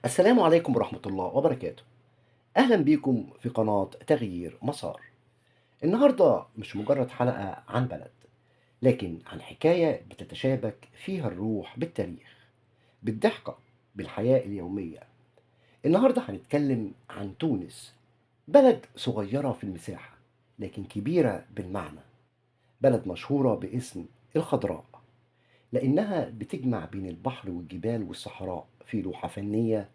السلام عليكم ورحمة الله وبركاته. أهلا بيكم في قناة تغيير مسار. النهاردة مش مجرد حلقة عن بلد، لكن عن حكاية بتتشابك فيها الروح بالتاريخ، بالضحكة، بالحياة اليومية. النهاردة هنتكلم عن تونس، بلد صغيرة في المساحة لكن كبيرة بالمعنى. بلد مشهورة باسم الخضراء، لأنها بتجمع بين البحر والجبال والصحراء في لوحة فنية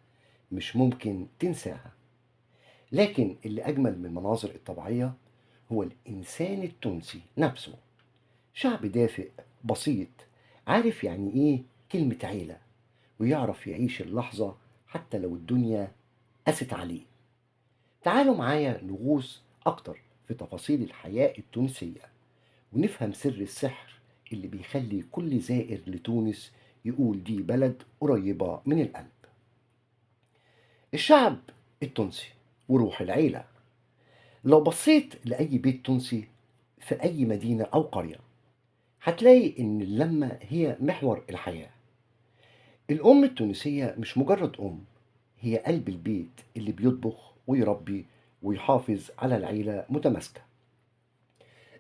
مش ممكن تنساها. لكن اللي أجمل من المناظر الطبيعية هو الإنسان التونسي نفسه، شعب دافئ بسيط، عارف يعني إيه كلمة عيلة، ويعرف يعيش اللحظة حتى لو الدنيا قست عليه. تعالوا معايا نغوص أكتر في تفاصيل الحياة التونسية، ونفهم سر السحر اللي بيخلي كل زائر لتونس يقول دي بلد قريبة من القلب. الشعب التونسي وروح العيلة. لو بصيت لأي بيت تونسي في أي مدينة أو قرية هتلاقي إن اللمة هي محور الحياة. الأم التونسية مش مجرد أم، هي قلب البيت اللي بيطبخ ويربي ويحافظ على العيلة متماسكة.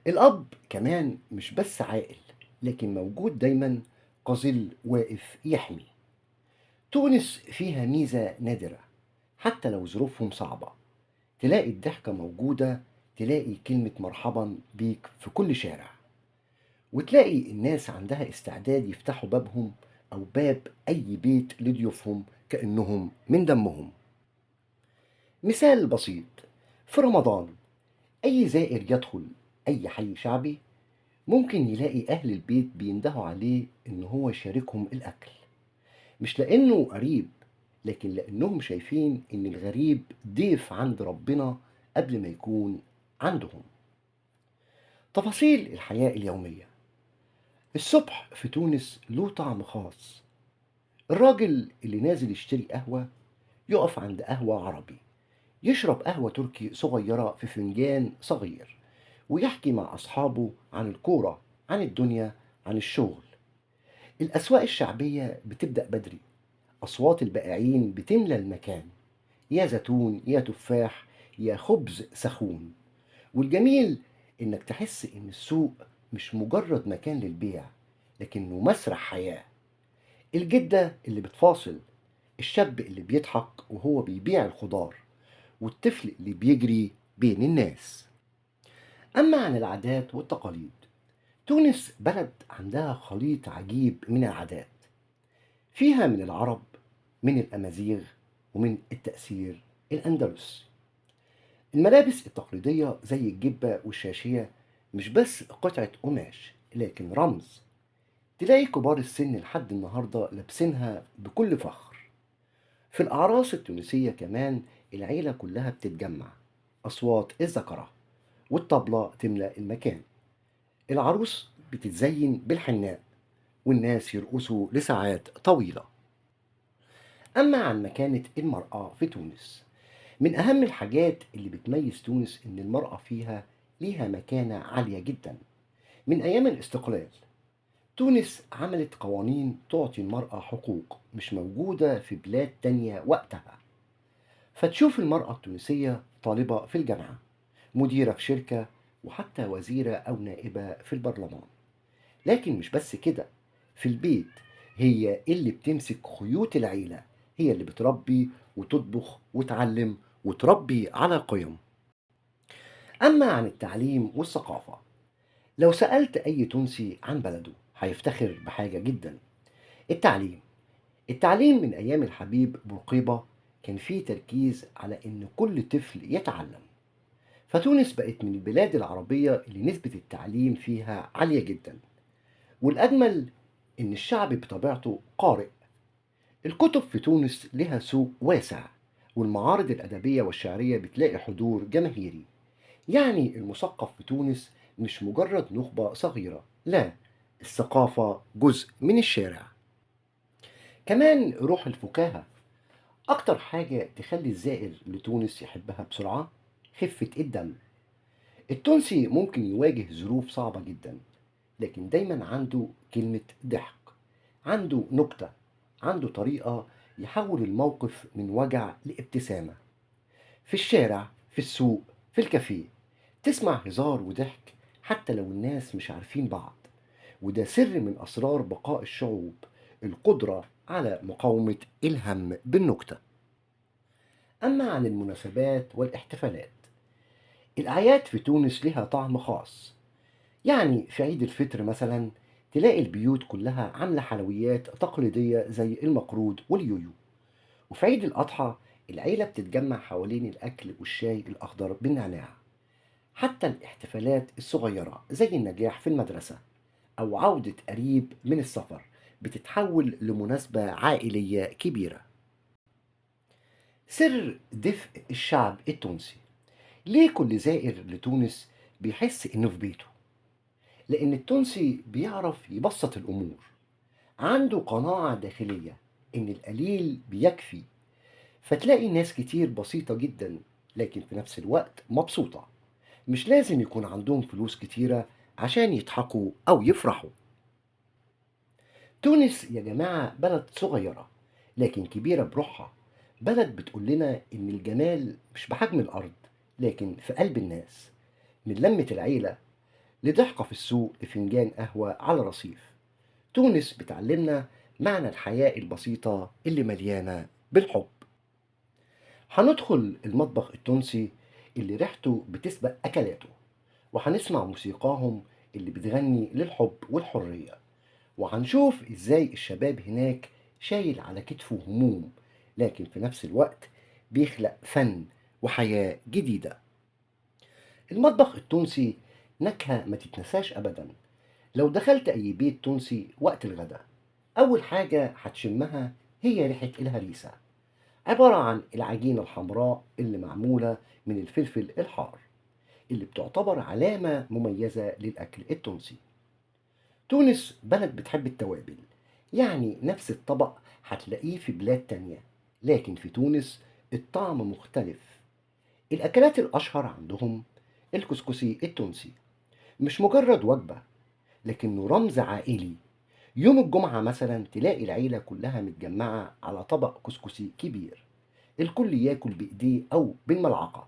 الأب كمان مش بس عاقل، لكن موجود دايما كظل واقف يحمي. تونس فيها ميزة نادرة، حتى لو ظروفهم صعبة تلاقي الضحكة موجودة، تلاقي كلمة مرحبا بيك في كل شارع، وتلاقي الناس عندها استعداد يفتحوا بابهم أو باب أي بيت لضيوفهم كأنهم من دمهم. مثال بسيط، في رمضان أي زائر يدخل أي حي شعبي ممكن يلاقي أهل البيت بيندهوا عليه إن هو يشاركهم الأكل، مش لأنه قريب، لكن لأنهم شايفين إن الغريب ضيف عند ربنا قبل ما يكون عندهم. تفاصيل الحياة اليومية. الصبح في تونس له طعم خاص. الراجل اللي نازل يشتري قهوة يقف عند قهوة عربي، يشرب قهوة تركي صغيرة في فنجان صغير، ويحكي مع أصحابه عن الكورة، عن الدنيا، عن الشغل. الأسواق الشعبية بتبدأ بدري، أصوات البائعين بتملى المكان، يا زيتون يا تفاح يا خبز سخون. والجميل إنك تحس إن السوق مش مجرد مكان للبيع، لكنه مسرح حياة. الجدة اللي بتفاصل، الشاب اللي بيضحك وهو بيبيع الخضار، والطفل اللي بيجري بين الناس. أما عن العادات والتقاليد، تونس بلد عندها خليط عجيب من العادات، فيها من العرب، من الأمازيغ، ومن التأثير الأندلسي. الملابس التقليدية زي الجبة والشاشية مش بس قطعة قماش لكن رمز، تلاقي كبار السن لحد النهاردة لابسينها بكل فخر. في الأعراس التونسية كمان العيلة كلها بتتجمع، أصوات الزكرة والطبلة تملأ المكان، العروس بتتزين بالحناء والناس يرقصوا لساعات طويلة. أما عن مكانة المرأة في تونس، من أهم الحاجات اللي بتميز تونس إن المرأة فيها ليها مكانة عالية جدا. من أيام الاستقلال تونس عملت قوانين تعطي المرأة حقوق مش موجودة في بلاد تانية وقتها. فتشوف المرأة التونسية طالبة في الجامعة، مديرة في شركة، وحتى وزيرة أو نائبة في البرلمان. لكن مش بس كده، في البيت هي اللي بتمسك خيوط العيلة، هي اللي بتربي وتطبخ وتعلم وتربي على قيم. أما عن التعليم والثقافة، لو سألت أي تونسي عن بلده هيفتخر بحاجة جدا، التعليم. التعليم من أيام الحبيب بورقيبة كان فيه تركيز على إن كل طفل يتعلم. فتونس بقت من البلاد العربية اللي نسبة التعليم فيها عالية جدا. والأجمل إن الشعب بطبيعته قارئ. الكتب في تونس لها سوق واسع، والمعارض الأدبية والشعرية بتلاقي حضور جماهيري. يعني المثقف في تونس مش مجرد نخبة صغيرة، لا، الثقافة جزء من الشارع. كمان روح الفكاهة، أكتر حاجة تخلي الزائر لتونس يحبها بسرعة، خفة الدم. التونسي ممكن يواجه ظروف صعبة جدا، لكن دايما عنده كلمة ضحك، عنده نكتة، عنده طريقة يحول الموقف من وجع لابتسامة. في الشارع، في السوق، في الكافيه، تسمع هزار وضحك حتى لو الناس مش عارفين بعض. وده سر من أسرار بقاء الشعوب، القدرة على مقاومة الهم بالنكتة. أما عن المناسبات والاحتفالات، الأعياد في تونس لها طعم خاص. يعني في عيد الفطر مثلا تلاقي البيوت كلها عاملة حلويات تقليدية زي المقرود واليويو. وفي عيد الأضحى العيلة بتتجمع حوالين الأكل والشاي الأخضر بالنعناع. حتى الاحتفالات الصغيرة زي النجاح في المدرسة أو عودة قريب من السفر بتتحول لمناسبة عائلية كبيرة. سر دفء الشعب التونسي، ليه كل زائر لتونس بيحس إنه في بيته؟ لأن التونسي بيعرف يبسط الأمور، عنده قناعة داخلية إن القليل بيكفي. فتلاقي ناس كتير بسيطة جدا لكن في نفس الوقت مبسوطة. مش لازم يكون عندهم فلوس كتيرة عشان يضحكوا أو يفرحوا. تونس يا جماعة بلد صغيرة لكن كبيرة بروحها. بلد بتقول لنا إن الجمال مش بحجم الأرض لكن في قلب الناس. من لمة العيلة لضحكة في السوق لفنجان قهوة على رصيف، تونس بتعلمنا معنى الحياة البسيطة اللي مليانة بالحب. هندخل المطبخ التونسي اللي ريحته بتسبق أكلاته، وهنسمع موسيقاهم اللي بتغني للحب والحرية. وهنشوف إزاي الشباب هناك شايل على كتفه هموم لكن في نفس الوقت بيخلق فن وحياة جديدة. المطبخ التونسي نكهة ما تتنساش أبدا. لو دخلت أي بيت تونسي وقت الغداء أول حاجة هتشمها هي ريحة الهريسة، عبارة عن العجينة الحمراء اللي معمولة من الفلفل الحار، اللي بتعتبر علامة مميزة للأكل التونسي. تونس بلد بتحب التوابل، يعني نفس الطبق هتلاقيه في بلاد تانية لكن في تونس الطعم مختلف. الأكلات الأشهر عندهم الكسكسي التونسي، مش مجرد وجبة لكنه رمز عائلي. يوم الجمعة مثلا تلاقي العيلة كلها متجمعة على طبق كسكسي كبير، الكل ياكل بإيديه أو بالملعقة،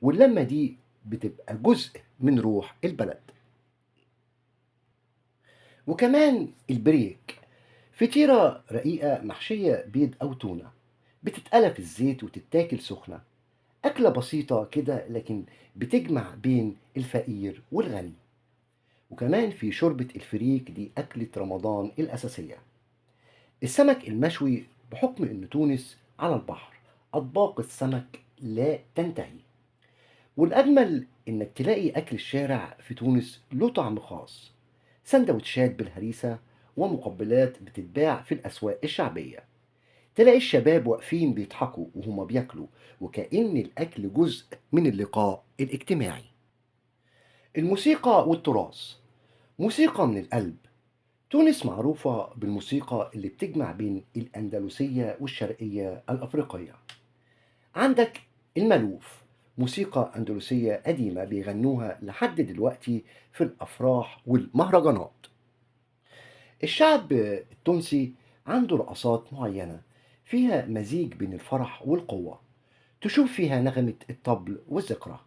واللمة دي بتبقى جزء من روح البلد. وكمان البريك، فطيرة رقيقة محشية بيض أو تونة، بتتقلى في الزيت وتتاكل سخنة. أكلة بسيطة كده لكن بتجمع بين الفقير والغني. وكمان في شوربة الفريك، دي أكلة رمضان الأساسية. السمك المشوي، بحكم إن تونس على البحر أطباق السمك لا تنتهي. والأجمل إنك تلاقي أكل الشارع في تونس له طعم خاص، سندوتشات بالهريسة ومقبلات بتتباع في الأسواق الشعبية. تلاقي الشباب واقفين بيضحكوا وهما بياكلوا، وكأن الأكل جزء من اللقاء الاجتماعي. الموسيقى والتراث، موسيقى من القلب. تونس معروفة بالموسيقى اللي بتجمع بين الأندلسية والشرقية الأفريقية. عندك المالوف، موسيقى أندلسية قديمة بيغنوها لحد دلوقتي في الأفراح والمهرجانات. الشعب التونسي عنده رقصات معينة فيها مزيج بين الفرح والقوة، تشوف فيها نغمة الطبل والذكرى.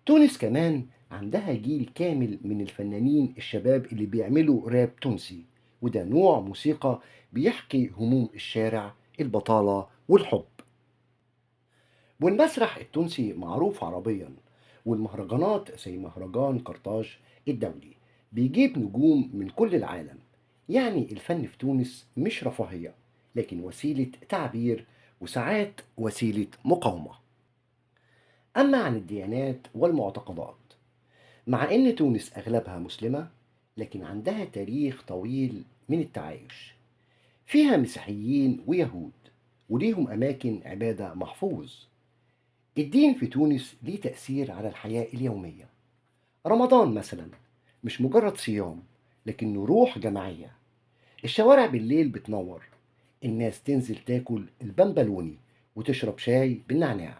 تونس كمان عندها جيل كامل من الفنانين الشباب اللي بيعملوا راب تونسي، وده نوع موسيقى بيحكي هموم الشارع، البطالة والحب. والمسرح التونسي معروف عربيا، والمهرجانات زي مهرجان قرطاج الدولي بيجيب نجوم من كل العالم. يعني الفن في تونس مش رفاهية لكن وسيلة تعبير، وساعات وسيلة مقاومة. أما عن الديانات والمعتقدات، مع إن تونس أغلبها مسلمة لكن عندها تاريخ طويل من التعايش. فيها مسيحيين ويهود وليهم أماكن عبادة محفوظ. الدين في تونس ليه تأثير على الحياة اليومية. رمضان مثلا مش مجرد صيام لكنه روح جماعية. الشوارع بالليل بتنور، الناس تنزل تاكل البنبلوني وتشرب شاي بالنعناع.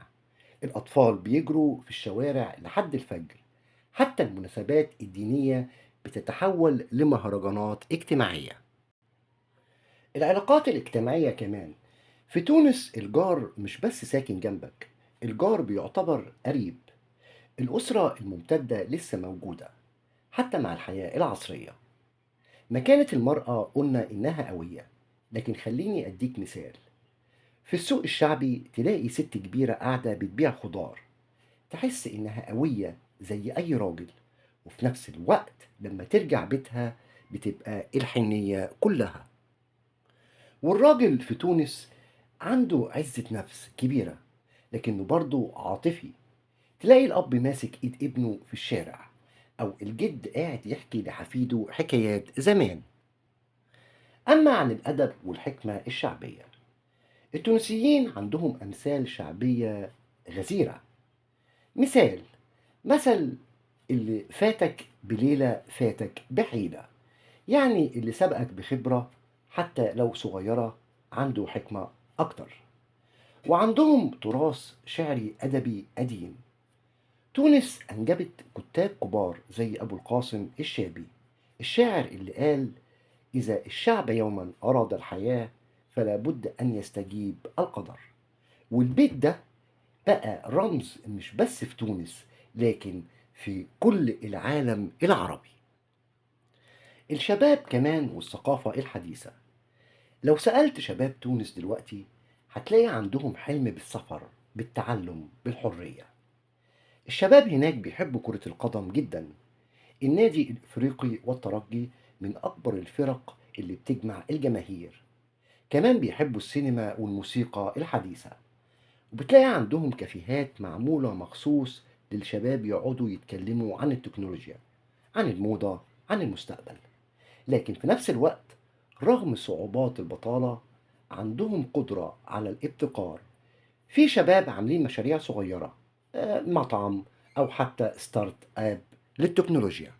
الأطفال بيجروا في الشوارع لحد الفجر. حتى المناسبات الدينية بتتحول لمهرجانات اجتماعية. العلاقات الاجتماعية كمان في تونس الجار مش بس ساكن جنبك، الجار بيعتبر قريب. الأسرة الممتدة لسه موجودة حتى مع الحياة العصرية. مكانة المرأة قلنا إنها قوية، لكن خليني أديك مثال. في السوق الشعبي تلاقي ست كبيرة قاعدة بتبيع خضار، تحس إنها قوية زي أي راجل، وفي نفس الوقت لما ترجع بيتها بتبقى الحنية كلها. والراجل في تونس عنده عزة نفس كبيرة، لكنه برضه عاطفي. تلاقي الأب ماسك إيد ابنه في الشارع، أو الجد قاعد يحكي لحفيده حكايات زمان. أما عن الأدب والحكمة الشعبية، التونسيين عندهم أمثال شعبية غزيرة. مثال، مثل اللي فاتك بليلة فاتك بحيلة، يعني اللي سبقك بخبرة حتى لو صغيرة عنده حكمة أكتر. وعندهم تراث شعري أدبي قديم. تونس أنجبت كتاب كبار زي أبو القاسم الشابي، الشاعر اللي قال: إذا الشعب يوما أراد الحياة فلا بد أن يستجيب القدر. والبيت ده بقى رمز مش بس في تونس، لكن في كل العالم العربي. الشباب كمان والثقافة الحديثة، لو سألت شباب تونس دلوقتي هتلاقي عندهم حلم بالسفر، بالتعلم، بالحرية. الشباب هناك بيحبوا كرة القدم جدا. النادي الإفريقي والترجي من أكبر الفرق اللي بتجمع الجماهير. كمان بيحبوا السينما والموسيقى الحديثة، وبتلاقي عندهم كافيهات معمولة مخصوص للشباب يقعدوا يتكلموا عن التكنولوجيا، عن الموضة، عن المستقبل. لكن في نفس الوقت، رغم صعوبات البطالة، عندهم قدرة على الابتكار. في شباب عاملين مشاريع صغيرة، مطعم أو حتى ستارت اب للتكنولوجيا.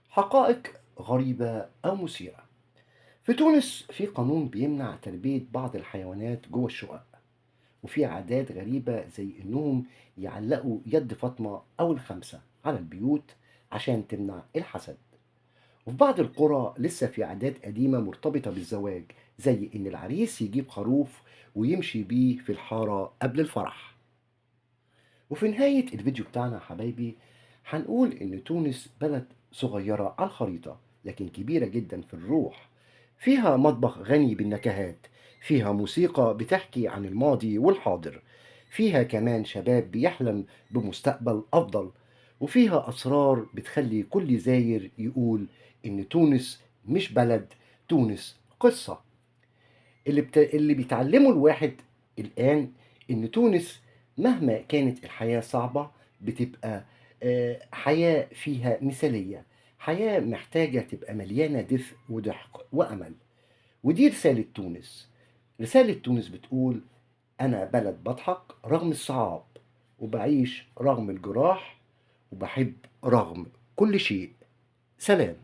حقائق غريبة أو مثيرة، في تونس في قانون بيمنع تربية بعض الحيوانات جوه الشقق، وفي عادات غريبة زي إنهم يعلقوا يد فاطمة أو الخمسة على البيوت عشان تمنع الحسد. وفي بعض القرى لسه في عادات قديمة مرتبطة بالزواج، زي إن العريس يجيب خروف ويمشي بيه في الحارة قبل الفرح. وفي نهاية الفيديو بتاعنا يا حبايبي، هنقول إن تونس بلد صغيرة على الخريطة لكن كبيرة جدا في الروح. فيها مطبخ غني بالنكهات، فيها موسيقى بتحكي عن الماضي والحاضر، فيها كمان شباب بيحلم بمستقبل أفضل، وفيها أسرار بتخلي كل زاير يقول إن تونس مش بلد، تونس قصة. اللي بيتعلمه الواحد الآن إن تونس مهما كانت الحياة صعبة بتبقى حياة فيها مثالية، حياة محتاجة تبقى مليانة دفء وضحك وأمل. ودي رسالة تونس. رسالة تونس بتقول: أنا بلد بضحك رغم الصعاب، وبعيش رغم الجراح، وبحب رغم كل شيء. سلام.